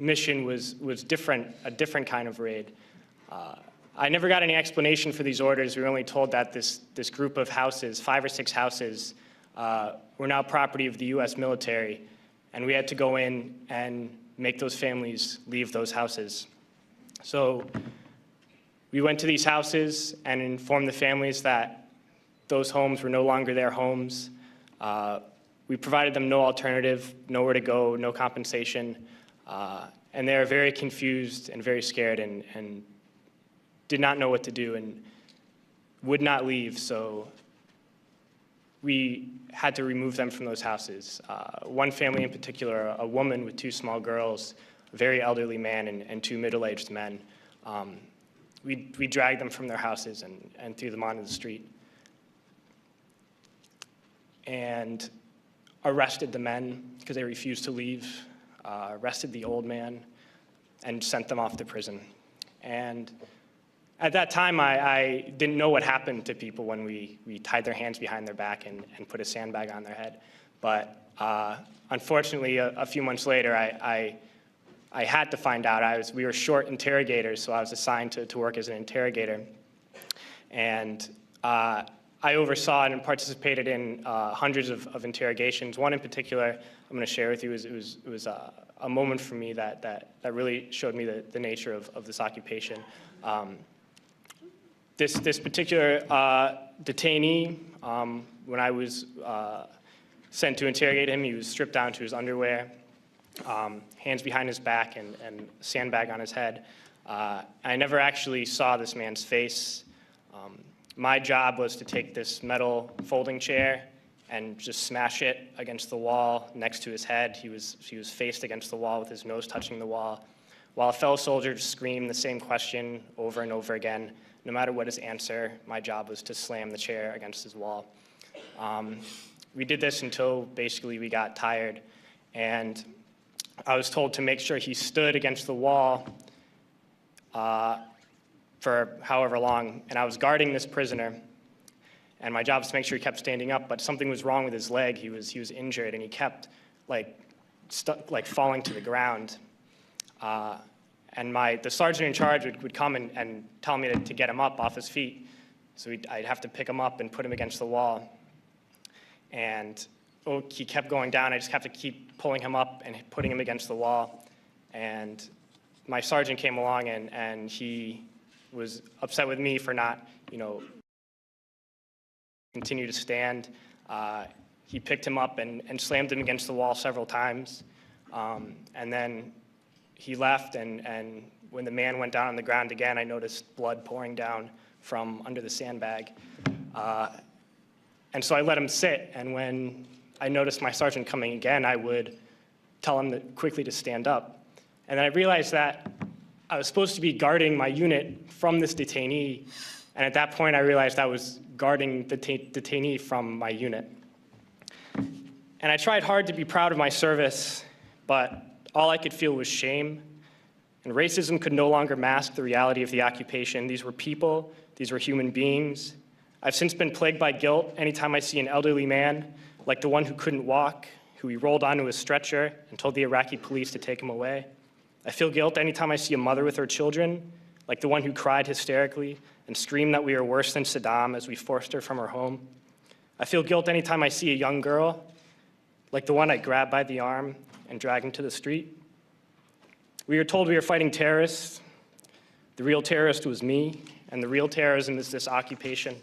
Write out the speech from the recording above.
mission was different, a different kind of raid. I never got any explanation for these orders. We were only told that this group of houses, 5 or 6 houses, were now property of the US military, and we had to go in and make those families leave those houses. So we went to these houses and informed the families that those homes were no longer their homes. We provided them no alternative, nowhere to go, no compensation, and they were very confused and very scared and did not know what to do and would not leave, so we had to remove them from those houses. One family in particular, a woman with 2 small girls, a very elderly man and 2 middle-aged men, we dragged them from their houses and threw them onto the street. And arrested the men because they refused to leave, arrested the old man, and sent them off to prison. And at that time, I didn't know what happened to people when we tied their hands behind their back and put a sandbag on their head. But unfortunately, a few months later, I had to find out. We were short interrogators, so I was assigned to work as an interrogator. And I oversaw and participated in hundreds of interrogations. One in particular I'm going to share with you. It was a moment for me that really showed me the nature of this occupation. This particular detainee, when I was sent to interrogate him, he was stripped down to his underwear, hands behind his back, and a sandbag on his head. I never actually saw this man's face. My job was to take this metal folding chair and just smash it against the wall next to his head. He was faced against the wall with his nose touching the wall, while a fellow soldier screamed the same question over and over again. No matter what his answer, my job was to slam the chair against his wall. We did this until basically we got tired, and I was told to make sure he stood against the wall for however long, and I was guarding this prisoner, and my job was to make sure he kept standing up, but something was wrong with his leg. He was injured, and he kept falling to the ground. And the sergeant in charge would come and tell me to get him up off his feet. So I'd have to pick him up and put him against the wall. And he kept going down. I just have to keep pulling him up and putting him against the wall. And my sergeant came along and he was upset with me for not, continue to stand. He picked him up and slammed him against the wall several times. And then he left, and when the man went down on the ground again, I noticed blood pouring down from under the sandbag. And so I let him sit, and when I noticed my sergeant coming again, I would tell him quickly to stand up. And then I realized that I was supposed to be guarding my unit from this detainee, and at that point I realized I was guarding the detainee from my unit. And I tried hard to be proud of my service, but all I could feel was shame, and racism could no longer mask the reality of the occupation. These were people, these were human beings. I've since been plagued by guilt anytime I see an elderly man, like the one who couldn't walk, who we rolled onto a stretcher and told the Iraqi police to take him away. I feel guilt anytime I see a mother with her children, like the one who cried hysterically and screamed that we were worse than Saddam as we forced her from her home. I feel guilt anytime I see a young girl, like the one I grabbed by the arm and dragged into the street. We were told we were fighting terrorists. The real terrorist was me, and the real terrorism is this occupation.